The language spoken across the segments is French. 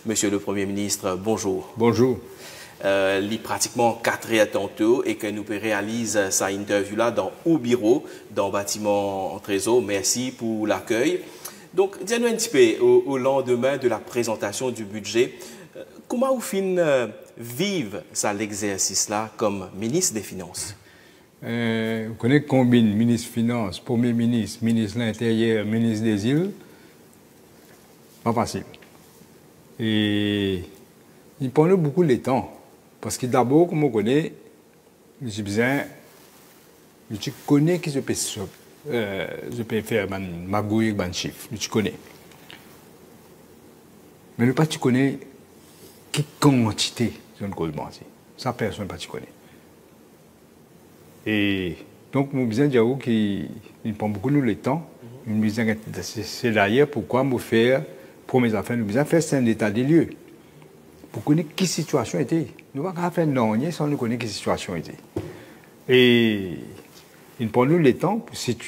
Monsieur le Premier ministre, bonjour. Bonjour. Il y a pratiquement 4 heures tantôt et que nous réalisons sa interview là dans au bureau, dans le bâtiment Trésor. Merci pour l'accueil. Donc, dis-nous un petit peu, au lendemain de la présentation du budget, comment vous vivez l'exercice là comme ministre des Finances? Vous connaissez combien ministre des Finances, Premier ministre, ministre de l'Intérieur, ministre des Îles? Pas facile. Et il prend beaucoup de temps. Parce que d'abord, comme on connaît, je connais que je peux faire magouille avec chiffre. Je connais. Mais le pas tu connais quelle quantité de cause bancaire. Ça, personne ne connaît. Et donc, je besoin de dire qu'il prend beaucoup de temps. C'est d'ailleurs pourquoi je fais, pour mes affaires, nous besoin de faire un état des lieux. Pour connaître quelle situation était. Nous ne pouvons pas faire non sans nous connaître quelle situation était. Et il prend nous le temps pour cette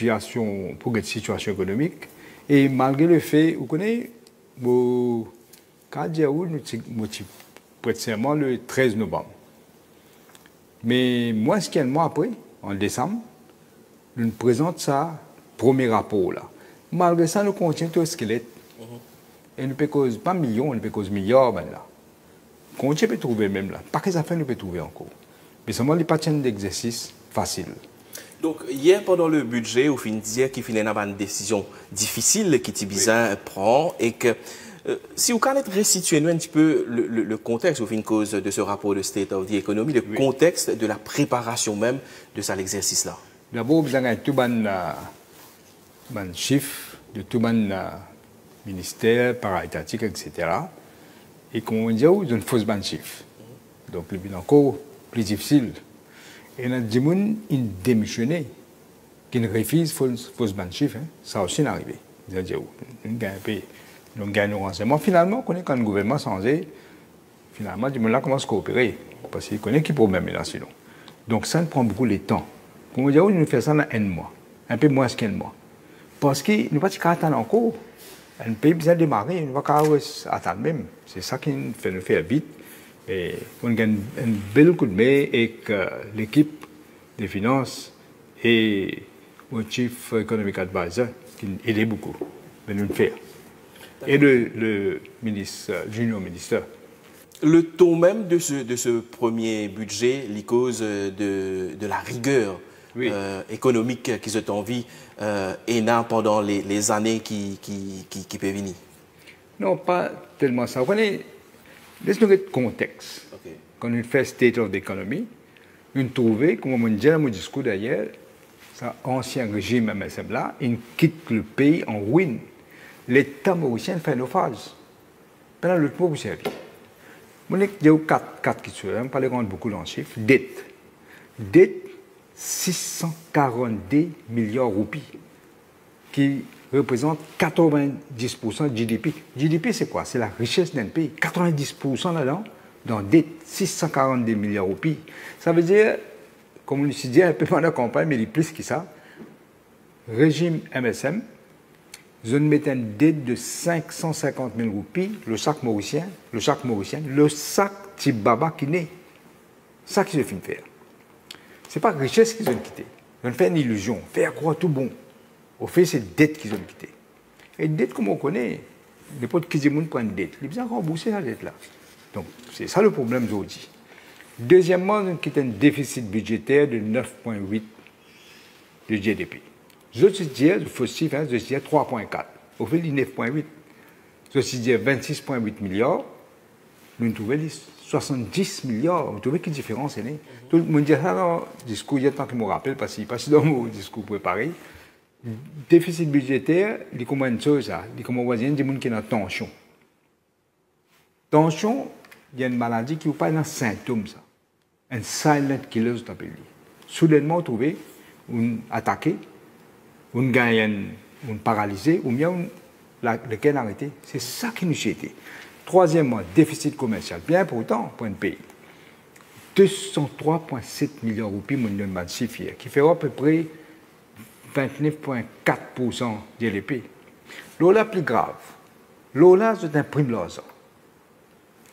situation économique. Et malgré le fait, vous connaissez, quand nous prête serment le 13 novembre. Mais moins qu'un mois après, en décembre, nous présentons ça, premier rapport là. Malgré ça, nous continuons tout le squelette. Et nous ne cause pas millions, nous ne cause milliards ben là. Qu'on peut trouver même là. Pas que ça fait, nous peut trouver encore. Mais seulement les patterns d'exercice facile. Donc, hier, pendant le budget, vous finissez qu'il finit une décision difficile que Tibizan prend et que si vous pouvez restituer un petit peu le contexte au fin de cause de ce rapport de State of the Economy, le contexte de la préparation même de ça l'exercice là. D'abord, vous avez tout le chiffre de tout le ministère, para-étatique, etc. Et comme on dit, vous avez une fausse chiffre. Donc, le bilan encore plus difficile. Et on a des gens qui ont démissionné, qui refusent une fausse chiffre. Ça aussi n'est arrivé. Vous avez dit, nous gagnons renseignements. Finalement, quand le gouvernement s'en est, finalement, les gens commencent à coopérer. Parce qu'ils connaissent qui problème là sinon. Donc, ça nous prend beaucoup de temps. Comme on dit, nous faisons ça dans un mois. Un peu moins qu'un mois. Parce que nous ne pouvons pas attendre encore. Un pays besoin de démarrer, nous ne pouvons pas attendre même. C'est ça qui nous fait faire vite. Et on gagne un bel coup de main avec l'équipe des finances et le Chief Economic Advisor qui aidait beaucoup. Mais nous le faisons. Et le ministre, junior ministre. Le taux même de ce premier budget, les causes de la rigueur économique qu'ils ont envie énorme pendant les années qui peuvent venir. Non, pas tellement ça. Laisse-nous le contexte. Okay. Quand on fait State of the Economy, on trouve, comme on dit dans mon discours d'ailleurs, cet ancien régime MSM là, il quitte le pays en ruine. L'État mauricien fait naufrage. Pendant le temps, vous savez. Il y a quatre questions, je ne vais pas les rendre beaucoup dans le chiffre. Dette. Dette, 642 milliards de roupies, qui représente 90% de GDP. GDP, c'est quoi? C'est la richesse d'un pays. 90% là-dedans, dans dette, 642 milliards de roupies. Ça veut dire, comme on le dit un peu pendant la campagne, mais il est plus que ça, régime MSM, je mets une dette de 550 000 roupies, le sac mauricien, le sac Tibaba qui naît. Ça qu'ils ont fait faire. Ce n'est pas la richesse qu'ils ont quitté. Ils ont fait une illusion, faire croire tout bon. Au fait, c'est dette qu'ils ont quitté. Et dette, comme on connaît, n'importe qui prend une dette. Ils ont besoin de rembourser la dette là. Donc, c'est ça le problème aujourd'hui. Deuxièmement, ils ont quitté un déficit budgétaire de 9,8 de GDP. Je suis dit, il faut aussi faire 3,4. Au fait, il 9,8. Je suis dit 26,8 milliards. Nous trouvons 70 milliards. Vous trouvez quelle différence est née? Tout le monde dit ça dans le discours, il y a tant que je me rappelle, parce qu'il passe dans mon discours préparé. Déficit budgétaire, il y a comment une chose, il y a comment voisin, il y a des gens qui ont tension. Tension, il y a une maladie qui n'a pas un symptôme, ça. Un silent killer, ça s'appelle. Soudainement, vous trouvez, on attaqué, on gagne, on paralysé, ou bien lequel arrêté. C'est ça qui nous a été. Troisièmement, déficit commercial. Bien important pour un pays. 203,7 milliards de roupies, mon chiffre, qui fait à peu près 29,4% de GDP. L'eau la plus grave, l'eau là, c'est un prime l'argent.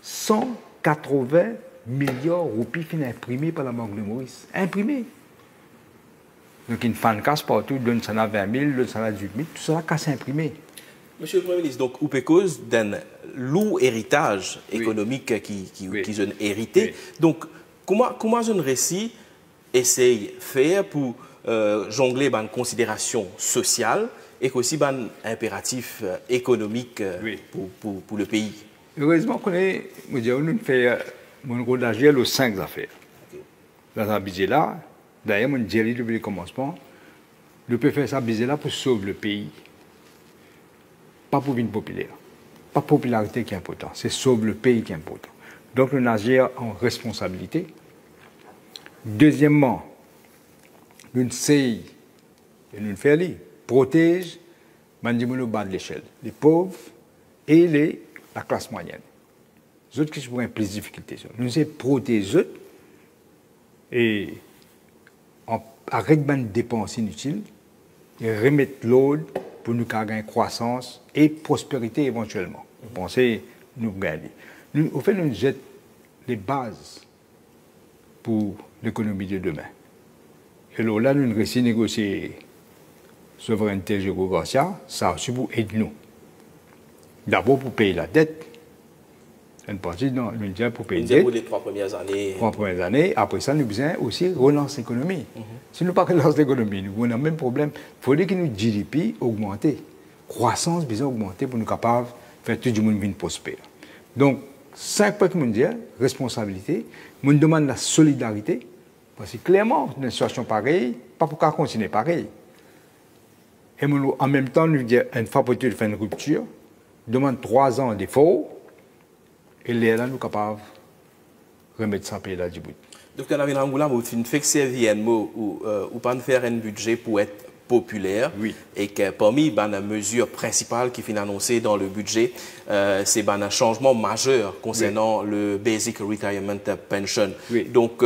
180 milliards de roupies qui sont imprimés par la Banque de Maurice. Imprimés. Donc, une fan casse partout, donne ça à 20 000, donne ça à 18 000, tout ça casse imprimé. Monsieur le Premier ministre, donc, ou cause d'un lourd héritage économique qui ont hérité. Oui. Donc, comment un récit essaye de faire pour jongler une considération sociale et aussi un impératif économique pour le pays? Heureusement qu'on est, nous fait mon rôle d'agir aux 5 affaires. Okay. Dans un budget là, d'ailleurs, mon dit depuis le commencement, nous pouvons faire ça budget là pour sauver le pays. Pas pour une populaire. Pas popularité qui est important, c'est sauver le pays qui est important. Donc, nous agir en responsabilité. Deuxièmement, nous essayons, et nous faisons, protège les gens bas de l'échelle, les pauvres et la classe moyenne. Les autres qui ont plus de difficultés. Nous essayons de protéger et arrêter les dépenses inutiles et remettre l'ordre pour nous gagner croissance et prospérité éventuellement. Vous pensez nous gagner. Au fait, nous jetons les bases pour l'économie de demain. Et là, nous réussissons à négocier souveraineté géographique, ça aussi pour aider nous. D'abord pour payer la dette. Une partie dans le budget pour payer la dette. Pour les 3 premières années. 3 premières années. Après ça, nous avons besoin aussi relancer l'économie. Si nous ne relançons pas l'économie, nous avons le même problème. Il faudrait que notre GDP augmente. Croissance besoin augmenter pour nous capables de faire tout le monde venir prospère. Donc, 5 points que nous disons, responsabilité, nous demandons la solidarité, parce que clairement, dans une situation pareille, pas pour qu'on continue pareil. Et en même temps, nous disons, une fois pour toutes, faire une rupture, demande 3 ans d'efforts, et là, nous sommes capables de remettre ça pays là du bout. Docteur Nabil Angoula, vous faites servir un mot ou pas faire un budget pour être populaire et que parmi les mesures principales qui sont annoncées dans le budget, c'est un changement majeur concernant le Basic Retirement Pension. Donc,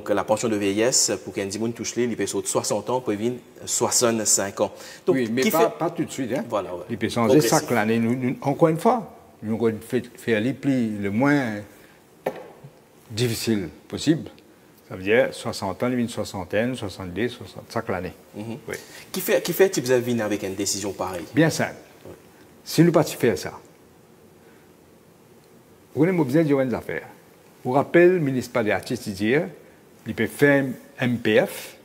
la pension de vieillesse, pour qu'un dimanche touche il peut sauter 60 ans, pour venir 65 ans. Donc, mais pas tout de suite. Hein. Voilà, il peut changer chaque année. Encore une fois, nous avons fait le moins difficile possible. Ça veut dire 60 ans, une soixantaine, 70, 60, chaque année. Oui. Qui fait que vous avez venu avec une décision pareille? Bien simple. Si nous ne pas faire ça, vous avez besoin de des affaires. Vous rappelez, le ministre des Artistes hier, il peut faire MPF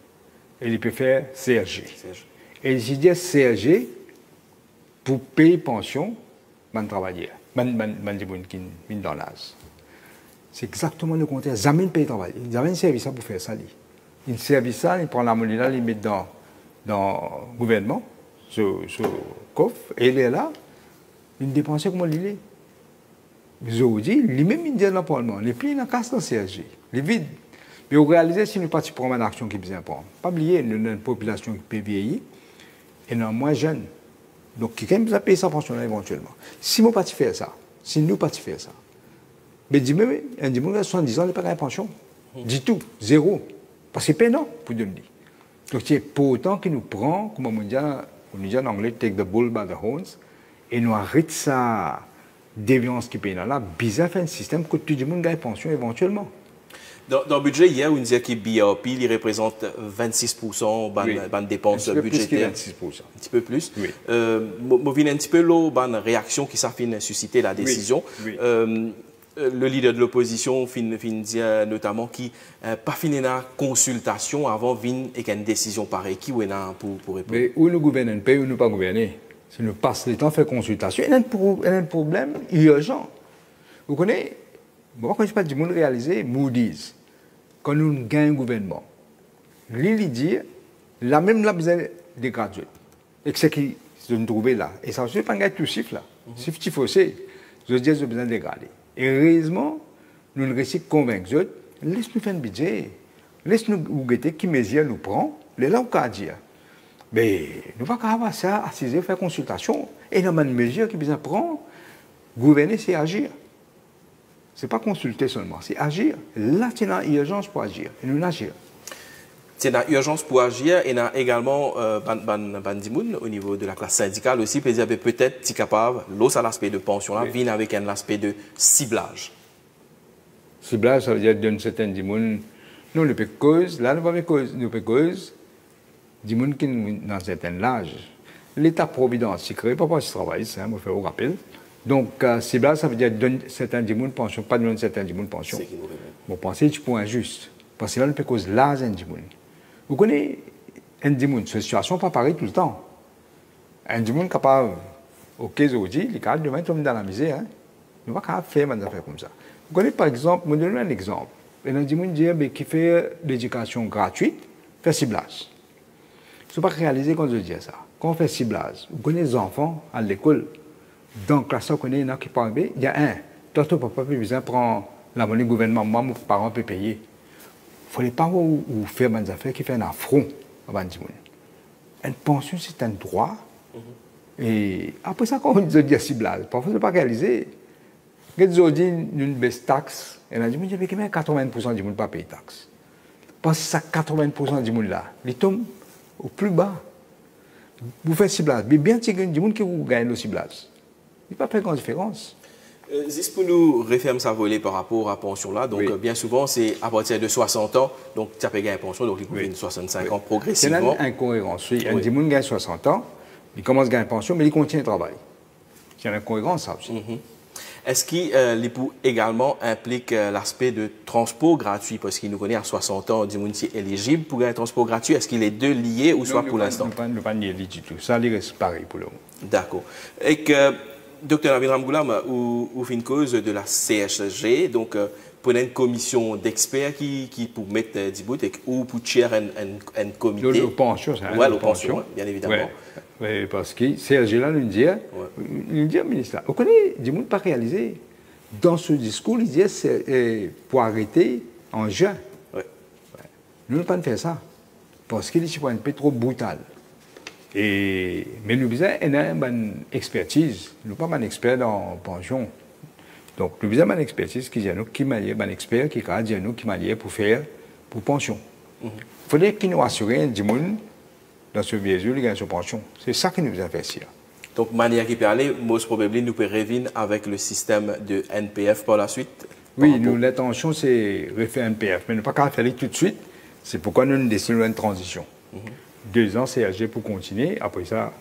et il peut faire CRG. Et il dit CRG pour payer pension, man travailler, man qui dans l'âge. C'est exactement le contraire. Jamais ne paye travail. Ils avaient un service pour faire ça. Ils service ça, ils prennent la monnaie là, ils mettent dans le gouvernement, sur le coffre, et il est là, ils dépensent comme il est. Mais aujourd'hui, lui-même, il dit dans le Parlement, les prix, il casse dans le CSG. Il est vide. Mais vous réalisez, si nous participons à une action qui est bien importante, pas oublier, nous avons une population qui peut vieillir, et nous moins jeunes. Donc, quelqu'un peut payer sa pension là éventuellement. Si nous ne pas faire ça, si nous ne pas faire ça, mais dis-moi, un dimanche à 70 ans, il n'a pas de pension. Du tout, zéro. Parce que c'est pénant, pour dire. Donc, c'est pour autant qu'il nous prend, comme on dit en anglais, take the bull by the horns, et nous arrête sa déviance qui est là, bizarre faire un système que tout le monde gagne pension éventuellement. Dans le budget, hier, on disait que BRP il représente 26% de dépenses budgétaires. 26%. Un petit peu plus. Oui. Je viens un petit peu la réaction qui s'est suscité la décision. Oui. Le leader de l'opposition fin dit notamment qu'il pas fini la consultation avant de et une décision pareille. Qui est là pour répondre? Mais où nous gouvernons un pays ou nous pas gouverner? Si nous passons le temps à faire consultation, il y a un problème urgent. Vous connaissez, moi quand je parle du monde réalisé, Moody's, quand nous gagnons un gouvernement, lui dit, la même là besoin des gradués. Et que c'est qui se trouve là. Et ça ne veut pas gagner tout chiffre là. Si tu fais je dis, j'ai besoin de dégrader. Et heureusement, nous réussissons à convaincre eux, laisse-nous faire un budget, laisse-nous regarder qui mesure nous prend, les là, on peut dire. Mais nous ne pouvons pas avoir ça, assiser, faire consultation, et dans une mesure qui besoin de prendre, gouverner, c'est agir. Ce n'est pas consulter seulement, c'est agir. Là, c'est une urgence pour agir, et nous agir. c'est une urgence pour agir et a également Bandimoun au niveau de la classe syndicale aussi, peut-être si capable, l'autre l'aspect de pension là, vient avec un aspect de ciblage. Ciblage, ça veut dire d'une certaine dimoun. Nous, le cause, là, nous pas cause, dimoun qui dans un certain âge. L'État-providence, c'est créé pas ce travail, ça, je fais au rappel. Donc, ciblage, ça veut dire d'une certaine dimoun pension, pas d'une certaine dimoun pension. Bon, pensez, tu peux injuste. Parce que là, nous pas cause l'âge d'un dimoun. Vous connaissez un dimoun, cette situation pas pareil tout le temps. Un dimoun capable, ok, aujourd'hui, les cadres demain tombent dans la misère, hein. Nous ne pouvons pas faire des affaires comme ça. Vous connaissez par exemple, je vous donne un exemple. Il y a des gens qui font l'éducation gratuite, fait ciblage. Il ne faut pas réaliser quand je dis ça. Quand on fait ciblage, vous connaissez les enfants à l'école, dans la classe, on connaît qui parlent, il y a un. Toi, papa, besoin prendre la monnaie gouvernement, moi, mes parents peuvent payer. Il ne fallait pas faire des affaires qui font un affront à des gens. Une pension, c'est un droit. Et après ça, quand on dit ciblage, parfois, il ne faut pas réaliser. Quand on dit une baisse taxe, on a dit, mais 80% du monde ne pas payer taxe. Parce que ça, 80% du monde là, ils tombent au plus bas. Vous faites ciblage. Mais bien sûr, il y a des gens qui gagnent le ciblage. Il n'y a pas fait grande différence. Juste pour nous refermer sa volée par rapport à la pension là, donc bien souvent c'est à partir de 60 ans, donc tu as payé une pension, donc il couvre 65 ans progressivement. C'est une incohérence. Oui. Un gens gagne 60 ans, il commence à gagner une pension, mais il continue de travailler. C'est une incohérence ça aussi. Est-ce qu'il également implique l'aspect de transport gratuit? Parce qu'il nous connaît à 60 ans, du monde qui est éligible pour un transport gratuit. Est-ce qu'il est deux liés ou soit pour l'instant? Non, pas lié du tout. Ça, il reste pareil pour le moment. D'accord. Et que, Dr Nabil Ramgoulam, ou fait une cause de la CHG, donc prenez une commission d'experts qui pour mettre du bout ou pour chair un comité. Le pension, c'est un pension, bien évidemment. Oui, parce que CRG là nous dit, ministre, vous connaissez, du monde pas réalisé. Dans ce discours, il dit c'est pour arrêter en juin. Ouais. Nous ne pouvons pas faire ça. Parce qu'il est un peu trop brutal. Mais nous avons une expertise. Nous ne sommes pas un expert dans la pension. Donc nous avons une expertise qui dit un expert qui dit nous qui m'a pour faire pour pension. Il faudrait qu'il nous assure du monde dans ce vieux, il gagne son pension. C'est ça que nous avons fait ici. Donc, manière qui peut aller, most probably, nous pouvons revenir avec le système de NPF par la suite. Oui, l'intention, c'est refaire NPF. Mais nous ne pouvons pas faire tout de suite. C'est pourquoi nous décidons une transition. 2 ans CRG pour continuer. Après ça,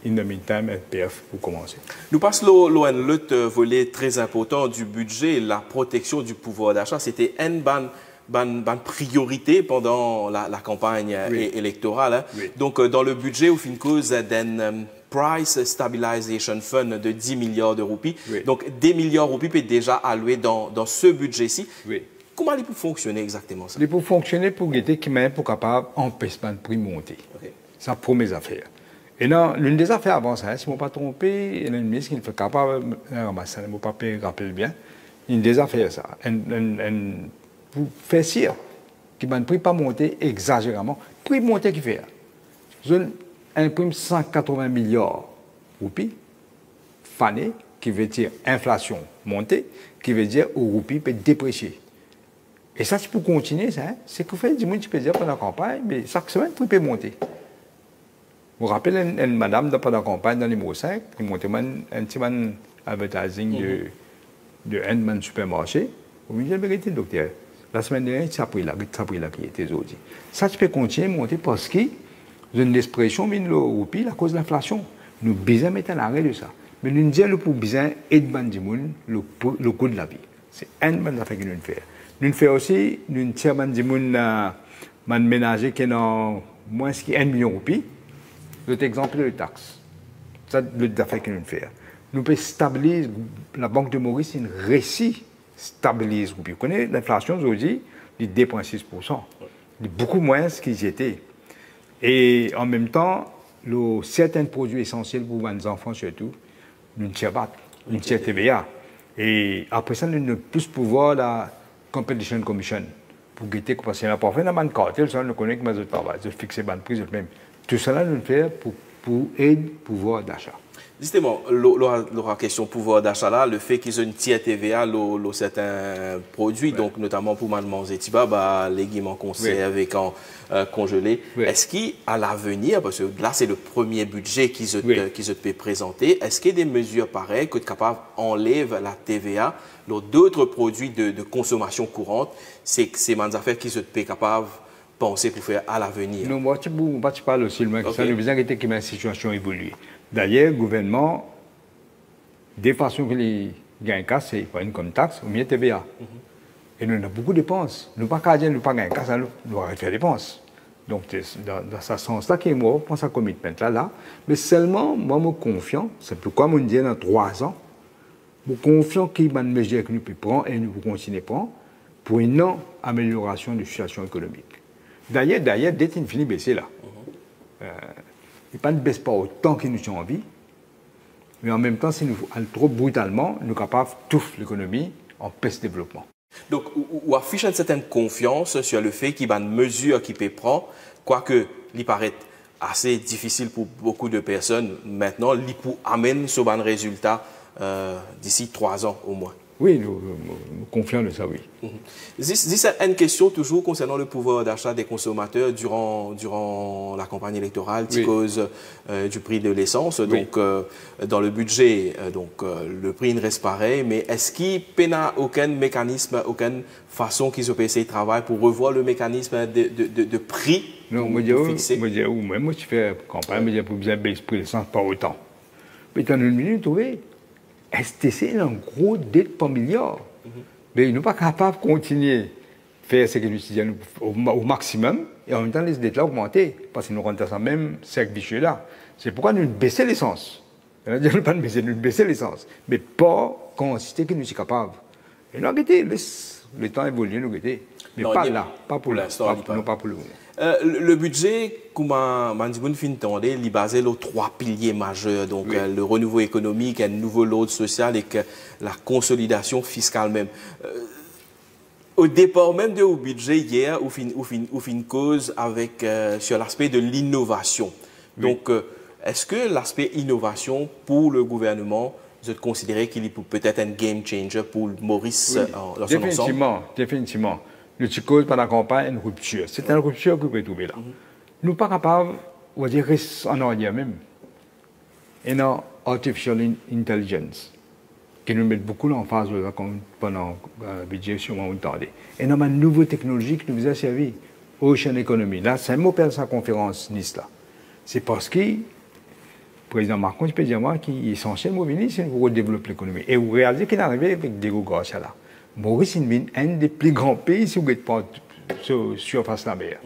in the meantime, NPF pour commencer. Nous passons l'autre volet très important du budget, la protection du pouvoir d'achat. C'était une bonne priorité pendant la campagne électorale. Hein. Oui. Donc, dans le budget, au fin de cause d'un Price Stabilization Fund de 10 milliards de roupies. Oui. Donc, 10 milliards de roupies peuvent déjà alloués dans ce budget-ci. Oui. Comment il peut fonctionner exactement ça? Il peut fonctionner pour guetter qui m'a pour capable d'empêcher le prix de monter. Okay. Ça pour mes affaires. Et non, l'une des affaires avant ça, si je ne me pas trompé, il y a une ministre qui ne fait capable de ramasser, je ne me pas rappelle bien, une des affaires ça. Pour faire sûr que le prix pas monter exagérément. Le prix monter qui fait. Je imprime 180 milliards de roupies, fané, qui veut dire inflation montée, qui veut dire au roupie peut déprécier. Et ça, c'est pour continuer, ça, hein? C'est que vous faites du monde qui peut dire pendant la campagne, mais chaque semaine, le prix peut monter. Vous vous rappelez une madame pendant la campagne dans le numéro 5, qui montait un petit advertising de un supermarché. Vous me dites, vérité, docteur. La semaine dernière, ça a pris là qui était aujourd'hui. Ça, tu peux continuer à monter parce que, j'ai une expression, mais le roupie, à cause de l'inflation. Nous besoin mettre un arrêt de ça. Mais nous disons pour besoin aider le coût de la vie. C'est un bonne affaire que nous faisons. Nous faisons aussi, nous tirons des gens ménager qui ont moins de 1 million de roupies. L'autre exemple, le taxe. C'est l'autre affaire que nous faisons. Nous pouvons stabiliser, la Banque de Maurice, c'est une récit stabilise. Vous connaissez l'inflation aujourd'hui, il est 2,6%. Il est beaucoup moins ce qu'ils étaient. Et en même temps, certains produits essentiels pour les enfants surtout, nous tirons pas, nous tirons TVA. Et après ça, nous avons plus pouvoir la Competition Commission pour guetter, parce qu'il n'y a pas fait dans le cartel, ça nous connaît que nous travaillons, de fixer le prix, même. Tout cela, nous le faisons pour pour aider pouvoir d'achat. Justement, la question pouvoir d'achat là, le fait qu'ils ont une tiers TVA sur certains produits, donc notamment pour manger tiba, légumes en conserve et en congelé. Est-ce qu'à l'avenir, parce que là c'est le premier budget qu'ils ont présenter, est-ce qu'il y a des mesures pareilles que capable enlève la TVA sur d'autres produits de consommation courante, c'est des affaires qu'ils sont capables penser pour faire à l'avenir? Non, moi, je parle aussi de ça. Nous besoin que la situation évolue. D'ailleurs, le gouvernement, des façons qu'il gagne casse, c'est pas une comme taxe ou bien TVA. Et nous avons beaucoup de dépenses. Nous pas qu'à dire nous pas gagner casse, nous devons arrêter faire des dépenses. Donc, dans ce sens-là, que moi, je pense à commitment là. Mais seulement, moi, je suis confiant. C'est pourquoi je dis dans 3 ans, je suis confiant qu'il y a une mesure que nous pouvons prendre et nous pouvons continuer à prendre pour une amélioration de la situation économique. D'ailleurs, dès qu'il finit de baisser là, il ne baisse pas autant que nous avons envie, mais en même temps, si nous allons trop brutalement, nous sommes capables de tout l'économie en peste développement. Donc, on affiche une certaine confiance sur le fait qu'il y a une mesure qui peut prendre, quoique il paraît assez difficile pour beaucoup de personnes maintenant, il peut amener ce bon résultat d'ici 3 ans au moins. Oui, nous confions de ça, oui. C'est une question toujours concernant le pouvoir d'achat des consommateurs durant la campagne électorale, à cause du prix de l'essence. Donc, dans le budget, le prix ne reste pareil. Mais est-ce qu'il n'y a aucun mécanisme, aucune façon qu'ils ont essayé de travailler pour revoir le mécanisme de prix? Non, moi, je fais campagne, mais pour bien baisser le prix de l'essence pas autant. Mais dans une minute, oui. STC est un gros dette par milliard. Mais ils ne sont pas capables de continuer à faire ce que nous disons au maximum et en même temps les dettes là augmenter parce que nous rentrons dans ce même cercle vicieux là. C'est pourquoi nous baissons l'essence. Nous ne pas baisser, nous baissons l'essence. Mais pas considérer que nous sommes capables. Et nous avons le temps évolue, nous avons mais non, pas là, pas pour l'instant. Non, pas pour le moment. Le budget, comme Mandiboun Fintande, il est basé sur 3 piliers majeurs. Donc, le renouveau économique, un nouveau lot social et que la consolidation fiscale même. Au départ même de au budget hier, on fait une cause avec, sur l'aspect de l'innovation. Donc, est-ce que l'aspect innovation pour le gouvernement, vous êtes considéré qu'il est peut-être un game changer pour Maurice dans son ensemble? Définitivement. Nous cause pendant la campagne une rupture. C'est une rupture que vous pouvez trouver là. Nous ne sommes pas capables, on va dire, en arrière même. Et dans artificial intelligence, qui nous met beaucoup en phase pendant le budget sur mon temps. Et dans une nouvelle technologie qui nous a servi, Ocean Economy. Là, c'est un mot pour sa conférence Nice là. C'est parce que le président Macron, je peux dire moi, qu'il est censé mobiliser pour développer l'économie. Et vous réalisez qu'il est arrivé avec des gros ça là. Maurice est un des plus grands pays si vous êtes pas sur face de la mer.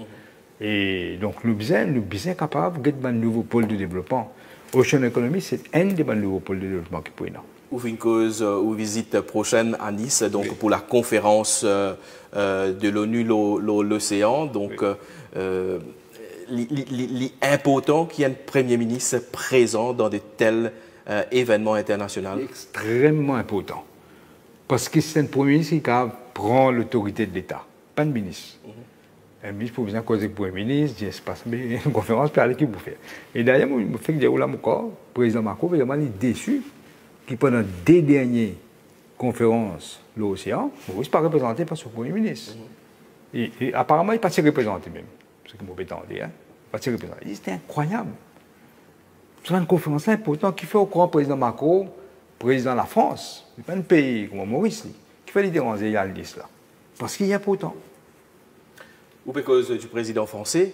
Et donc, nous sommes capables de un nouveau pôle de développement. Ocean Economy, c'est un des nouveaux pôles de développement qui peut y avoir. Ou une cause ou visite prochaine à Nice, donc pour la conférence de l'ONU l'océan. Donc, l'important qu'il y ait un Premier ministre présent dans de tels événements internationaux. Extrêmement important. Parce que c'est un Premier ministre qui prend l'autorité de l'État, pas un ministre. Un ministre pour venir causer avec le Premier ministre, dire c'est pas une conférence, puis aller qui vous fait. Et d'ailleurs, je me fais que là encore, le président Macron vraiment est déçu qu'il pendant 2 dernières conférences l'océan, Maurice n'est pas représenté par son Premier ministre. Et apparemment, il n'est pas si représenté même. C'est ce que je m'attendais, hein. Pas si représenté. C'était incroyable. C'est une conférence importante qui fait au courant le président Macron, président de la France, ce n'est pas un pays comme Maurice, qui fait les déranger là. Parce qu'il y a pourtant. Ou à cause du président français,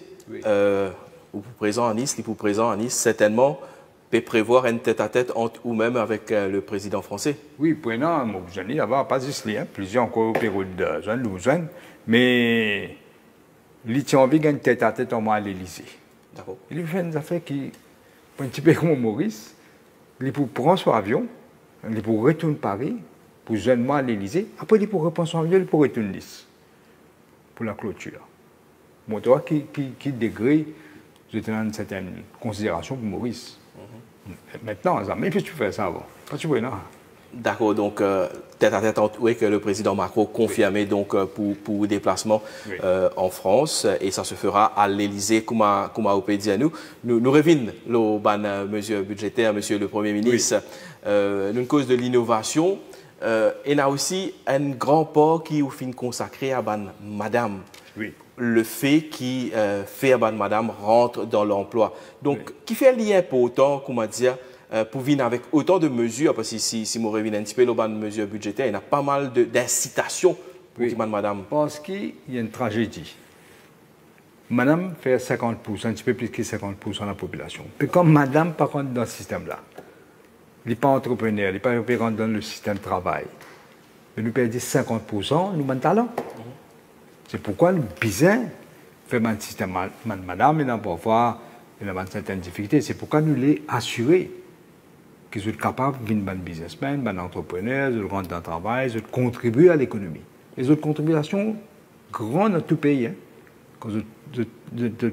ou présent à Nice, certainement, peut prévoir un tête-à-tête entre ou même avec le président français. Oui, prenant, je n'ai pas juste les, plusieurs encore au Pérou de jeunes, mais il tient envie d'un tête-à-tête en moi à l'Élysée. D'accord. Il fait une affaire qui, un petit peu comme Maurice, il peut prendre son avion, il peut retourner à Paris, pour jeunement à l'Élysée, après il peut reprendre son avion, il peut retourner à Nice, pour la clôture. Bon, tu vois, qui degré, je te donne une certaine considération pour Maurice. Maintenant, mais puis tu fais ça avant. Pas tu vois, non. D'accord, donc tête à tête oui, que le président Macron confirmé donc pour déplacement en France et ça se fera à l'Élysée comme au dit à nous revenons le ban mesures budgétaires, monsieur le Premier ministre, une cause de l'innovation et il y a aussi un grand port qui est fin consacré à ban madame. Oui. Le fait qui fait à ban madame rentre dans l'emploi. Donc, qui fait lien pour autant, comment dire, pour venir avec autant de mesures, parce que si je reviens un petit peu aux mesures budgétaires, il y a pas mal d'incitations pour madame. Parce qu'il y a une tragédie. Madame fait 50%, un petit peu plus que 50% de la population. Puis comme madame par contre dans ce système-là, il n'est pas entrepreneur, il n'est pas rentre dans le système de travail. Il nous perd 50%, nous manque talent. C'est pourquoi nous besoin faire un système madame, et parfois il a certaines difficultés. C'est pourquoi nous les assurer qu'ils sont capables de devenir businessmen, entrepreneurs, de rentrer dans le travail, de contribuer à l'économie. Les autres contributions grandes dans tout pays. Hein. Quand je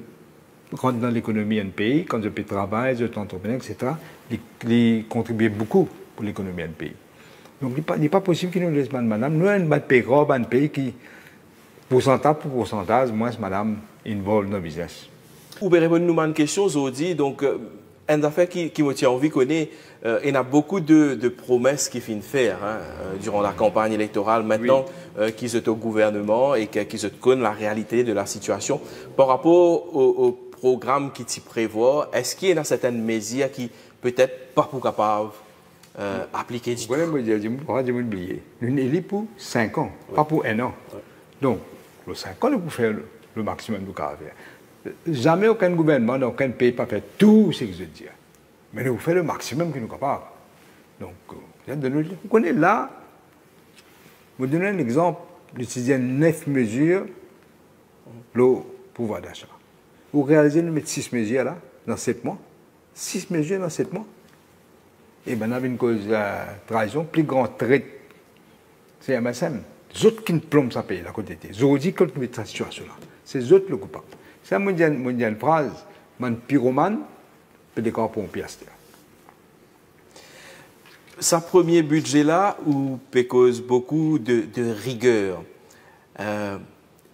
rentre dans l'économie d'un pays, quand je peux travailler, je suis entrepreneur, etc., ils contribuent beaucoup pour l'économie d'un pays. Donc il n'est pas possible qu'ils nous laissent madame. Nous, un pays gros, un pays qui, pourcentage pour pourcentage, moins madame involve dans le business. Vous pouvez répondre à une question aujourd'hui. Donc, une affaire qui me tient envie connaît, il y a beaucoup de promesses qui finissent faire durant la campagne électorale. Maintenant, qui sont au gouvernement et qui se connaissent la réalité de la situation. Par rapport au programme qui t'y prévoit, est-ce qu'il y a certaines mesures qui peut-être pas pour capable appliquer du tout? Je vais oublier. Une élite pour 5 ans, pas pour 1 an. Donc, le 5 ans, nous pouvons faire le maximum de faire. Jamais aucun gouvernement dans aucun pays pas fait tout ce que je dis. Mais nous faisons le maximum que nous sommes capables. Donc, vous connaissez là, je vous donne un exemple, j'utilise 9 mesures, le pouvoir d'achat. Vous réalisez, nous mettons 6 mesures là, dans 7 mois. 6 mesures dans 7 mois. Et bien, on a une cause de trahison, plus grande traite, c'est MSM. Les autres qui ne plombent ça pays, à côté de eux. Aujourd'hui, quand nous mettons cette situation-là, c'est eux le coupable. C'est une phrase, un pyromane peut décorer pour un piastre. Sa premier budget-là, où peut cause beaucoup de rigueur,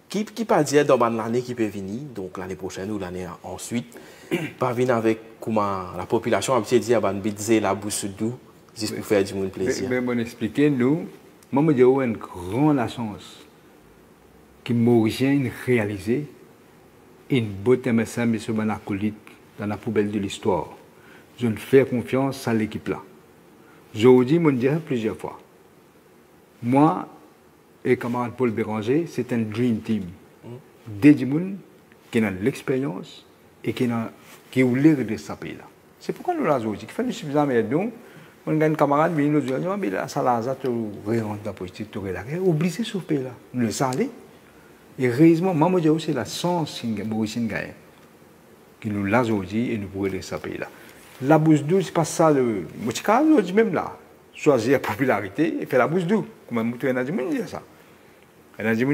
qui peut dire dans l'année qui peut venir, donc l'année prochaine ou l'année ensuite, pas venir avec comment la population a dit à budget la bouche d'où, juste pour faire du monde plaisir. Mais bon, expliquez nous, moi je dis une grande chance qui Mauricien réalisé une beauté MSM sur mon acolyte dans la poubelle de l'histoire. Je ne fais confiance à l'équipe-là. Je vous dis, je dirais plusieurs fois. Moi et camarade Paul Béranger, c'est un dream team. Des gens qui ont l'expérience et qui voulaient régler ce pays-là. C'est pourquoi nous l'avons dit. Il fait suffisamment de nous. On a un camarade qui nous dit, mais là, ça l'a tu rentres dans la politique, tu es oubliez ce pays-là. Nous le savons. Et heureusement, moi, je dis c'est la chance qui nous l'a dit et nous pourrons régler ce pays-là. La bouche douce, c'est pas ça le. Moi, je dis même là. Choisir la popularité et faire la bouche douce. Comment vous avez dit ça? Elle a dit,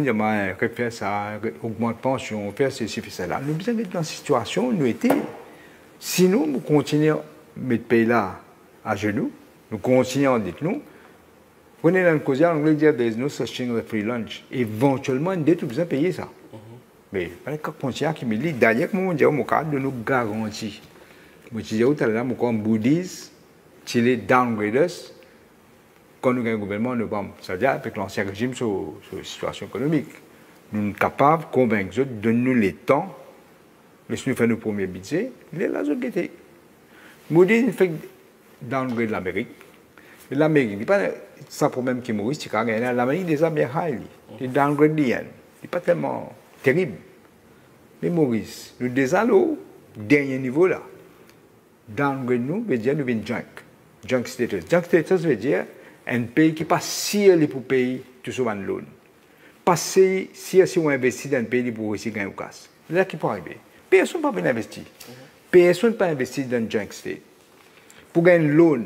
faire ça, augmente la pension, faire ceci, faire cela. Nous sommes dans une situation où nous étions. Sinon, nous continuons à mettre le pays-là à genoux, nous continuons à dire nous. Prenez dans le cause, on va dire, there is no such thing as a free lunch. Éventuellement, nous devons besoin payer ça. Mais, quand on qui me dit, d'ailleurs, mon Dieu, mon cadre de nous garantit. Je disais tout à l'heure, mon bouddhiste, Chile downgraders, quand nous avons un gouvernement, nous vamos, c'est-à-dire avec l'ancien régime sur la situation économique. Nous sommes capables de convaincre eux de donner le temps, laissez-nous faire nos premiers budgets, les là, autres étaient. Moody, il fait downgrade l'Amérique. L'Amérique, il n'y a pas ça problème qui est Maurice, c'est l'Amérique déjà bien high. Il downgrade l'IN. Il n'est pas tellement terrible. Mais Maurice, nous déjà au dernier niveau là. Downgrade nous veut dire nous venons junk. Junk status. Junk status veut dire un pays qui passe si elle est pour payer tout ce loan. Passer si on investit dans un pays pour réussir gagner au casse. Là qui peut arriver. Personne ne peut pas investir. Personne ne peut pas investir dans un junk state. Pour gagner un loan,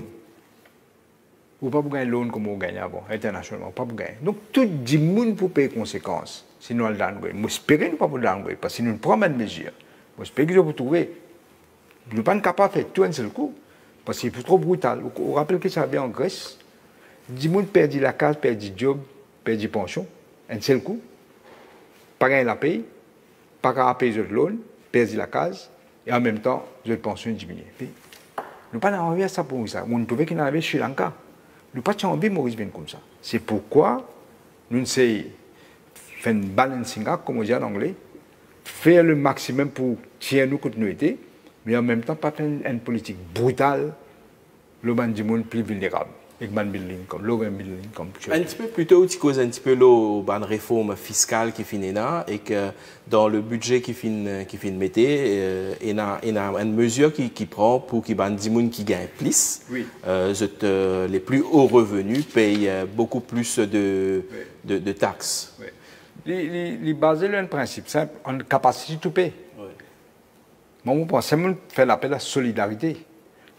ou pas pour gagner un loan comme on gagne avant, internationalement, pas pour gagner. Donc tout le monde pour payer les conséquences. Sinon, le downgrade. Moi, j'espère ne pas pour le downgrade, parce que si nous prenons une mesure, moi, j'espère que je vais trouver. Nous ne sommes pas capables de faire tout un seul coup, parce que c'est trop brutal. Vous vous rappelez que ça avait en Grèce, 10 gens perdent la case, perdent le job, perdent la pension, un seul coup. Pas gagner la paye, pas qu'à payer le loan, perdre la case, et en même temps, la pension diminue. Nous pas envie ça pour ça. Nous trouvons qu'il y a Sri Lanka. Nous pas envie Maurice bien comme ça. C'est pourquoi nous essayons faire un balancing act, comme on dit en anglais, faire le maximum pour tirer nos continuités, mais en même temps pas faire une politique brutale, le ban du monde plus vulnérable. Un petit peu plutôt, tu causes un petit peu la réforme fiscale qui finit là et que dans le budget qui finit mettre, il y a une mesure qui prend pour qu'il y ait des gens qui gagnent plus. Oui. Les plus hauts revenus payent beaucoup plus de taxes. Oui. Il basé sur un principe simple, on a capacité de payer. Oui. Moi, je pense que faire l'appel à la solidarité.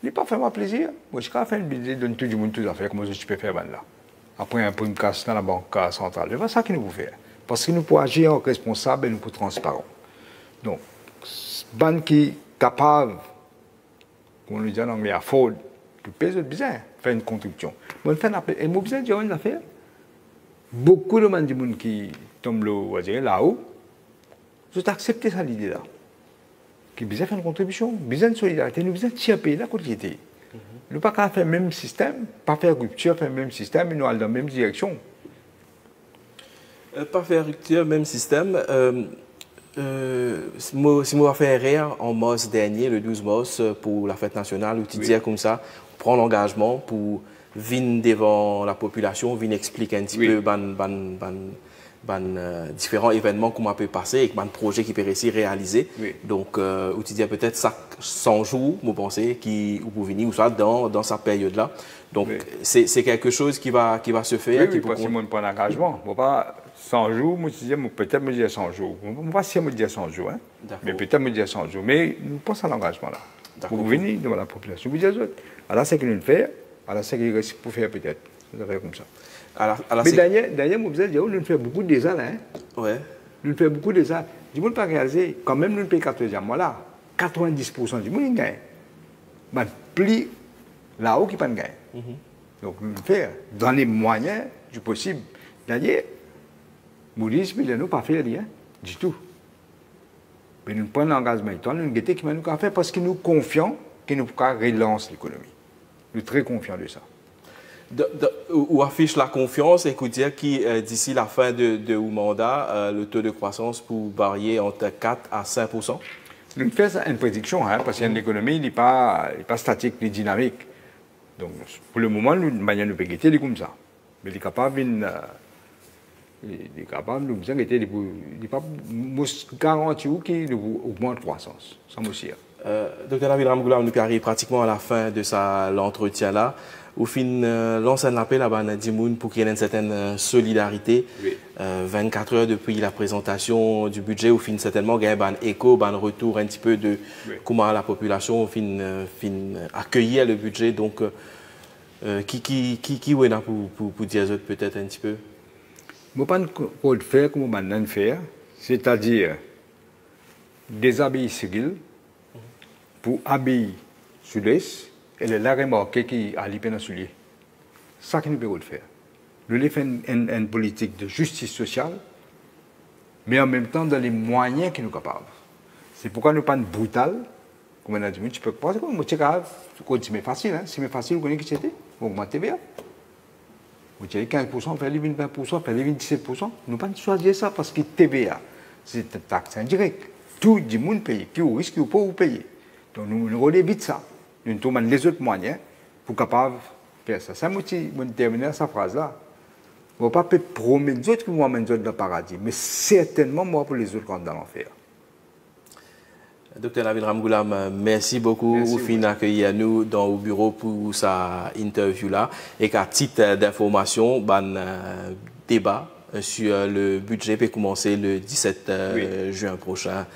Il n'est pas fait moi plaisir. Moi, je vais faire une budget de tout le monde, tout à fait, comment je peux faire là. Après, un peu une casse dans la banque centrale. C'est ça qu'il nous faut faire. Parce que nous pouvons agir en responsable et nous pouvons transparent. Donc, ban qui est capable, comme on le dit en anglais, afford, de payer besoin, faire une contribution. Moi, je fais un appel. Et moi, besoin de dire une affaire. Beaucoup de gens qui tombent là-haut, je accepté ça l'idée-là. Qui a besoin de faire une contribution, besoin de solidarité, nous besoin de tirer pays là côté était. Nous pas qu'à faire le même système, pas faire rupture, faire le même système, mais nous allons dans la même direction. Pas faire rupture, même système. Si moi faire rien en mars dernier, le 12 mars, pour la fête nationale, où tu disais comme ça, prendre l'engagement pour venir devant la population, venir expliquer un petit peu différents événements qu'on peut passer et un projet qui peut réussir à réaliser. Oui. Donc, où tu dis peut-être 100 jours, vous pensez, qui vous venir, ou soit dans cette période-là. Donc, oui. C'est quelque chose qui va se faire. Oui, parce que moi, je prends l'engagement. Pas 100 jours, moi, je dis, peut-être me dire 100 jours. Je ne sais pas si me dire 100 jours, hein, mais peut-être me dire 100 jours. Mais nous pensons à l'engagement là. Vous venez devant la population, vous dites, alors c'est qu'il nous fait, alors c'est qu'il reste pour faire peut-être. Ça va faire comme ça. Alors, mais d'ailleurs, vous avez dit, nous faisons beaucoup de ça, hein? Ouais. Nous faisons beaucoup de ça. Du monde pas réalisé, quand même, nous payons 14 mois là, 90% du monde gagne. Mais plus là-haut qui ne gagne. Donc, nous faisons dans les moyens du possible. D'ailleurs, Maurice, nous n'avons pas fait rien, du tout. Mais nous prenons l'engagement, nous guettons qui nous faire parce que nous confions que nous pouvons relancer l'économie. Nous sommes très confiants de ça. Ou affiche la confiance et dire que d'ici la fin de mandat, le taux de croissance peut varier entre 4 à 5%? Nous faisons une prédiction, hein, parce que l'économie n'est pas statique ni dynamique. Donc, pour le moment, nous ne pouvons pas comme ça. Mais il est capable de nous garantir qu'il augmente la croissance. Ça aussi. Docteur Nabil Ramgoulam, nous arrivons pratiquement à la fin de l'entretien là. Au fin, lance un appel à Dimoun pour qu'il y ait une certaine solidarité. Oui. 24 heures depuis la présentation du budget, au fin, certainement, il y a un écho, un retour un petit peu de comment la population fin accueillir le budget. Donc, qui est là pour dire peut-être un petit peu? Je ne sais pas faire comme on faire, c'est-à-dire déshabiller civil pour habiller sud-est. Et là, remarqué qu'il a l'hyper soulier. C'est ça que nous pouvons faire. Nous devons faire une politique de justice sociale, mais en même temps dans les moyens que nous sommes capables. C'est pourquoi nous ne sommes pas brutal. Comme on a dit, tu peux pas, c'est facile. Hein? Si c'est facile, vous connaissez qui c'était? Vous augmentez bien. Vous avez 15%, faire les 20%, faire les 17%. Nous ne pouvons pas choisir ça parce que TVA, c'est une taxe indirecte. Tout le monde paye. Puis au risque, vous ne pouvez pas payer. Donc nous relèvons vite ça. Nous trouvons les autres moyens pour capables de faire ça. Ça me terminer cette phrase-là. Je ne vais pas promettre les autres qui vont amener dans le paradis, mais certainement moi pour les autres quand dans l'enfer. Docteur Nabil Ramgoulam, merci beaucoup pour accueillir nous dans le bureau pour sa interview-là. Et qu'à titre d'information, débat sur le budget peut commencer le 17 juin prochain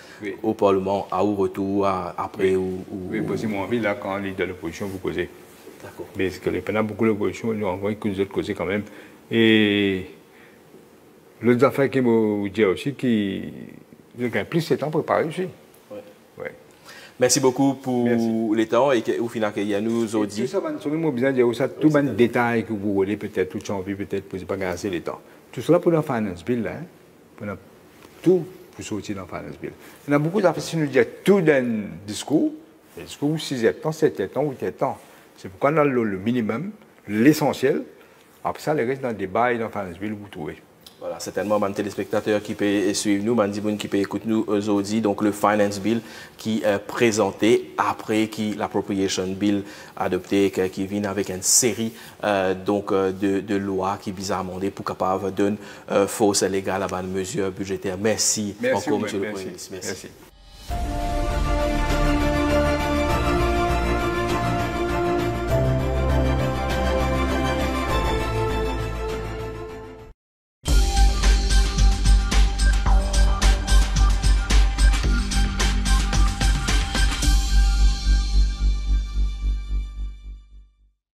au Parlement, à ou retour, après Oui, parce que moi, là, quand on est dans l'opposition, vous causez. D'accord. Mais parce que pendant beaucoup d'opposition, nous envoyons que nous autres causer quand même. Et l'autre affaire qui me dit aussi, qui a plus de temps pour préparer aussi. Ouais. Merci beaucoup pour les temps et au final, il y a nous autres. Tout ça, moi, besoin de dire ça, tout le détail que vous voulez, peut-être, tout envie, peut-être, pour ne pas gagner les temps. Tout cela pour le finance bill, hein, pour tout pour sortir dans le finance bill. Il y a beaucoup d'affaires, si nous disons tout dans le discours, 6 ans, 7 ans, 8 ans. C'est pourquoi on a le minimum, l'essentiel. Après ça, le reste dans le débat et dans le finance bill, vous trouvez. Voilà, certainement, les téléspectateurs qui peuvent suivre nous, les qui peuvent écouter nous aujourd'hui, donc le Finance Bill qui est présenté après l'Appropriation Bill adopté, qui vient avec une série de lois qui visent à amender pour capable de donner force légale à la mesure budgétaire. Merci encore, M. le Premier ministre. Merci.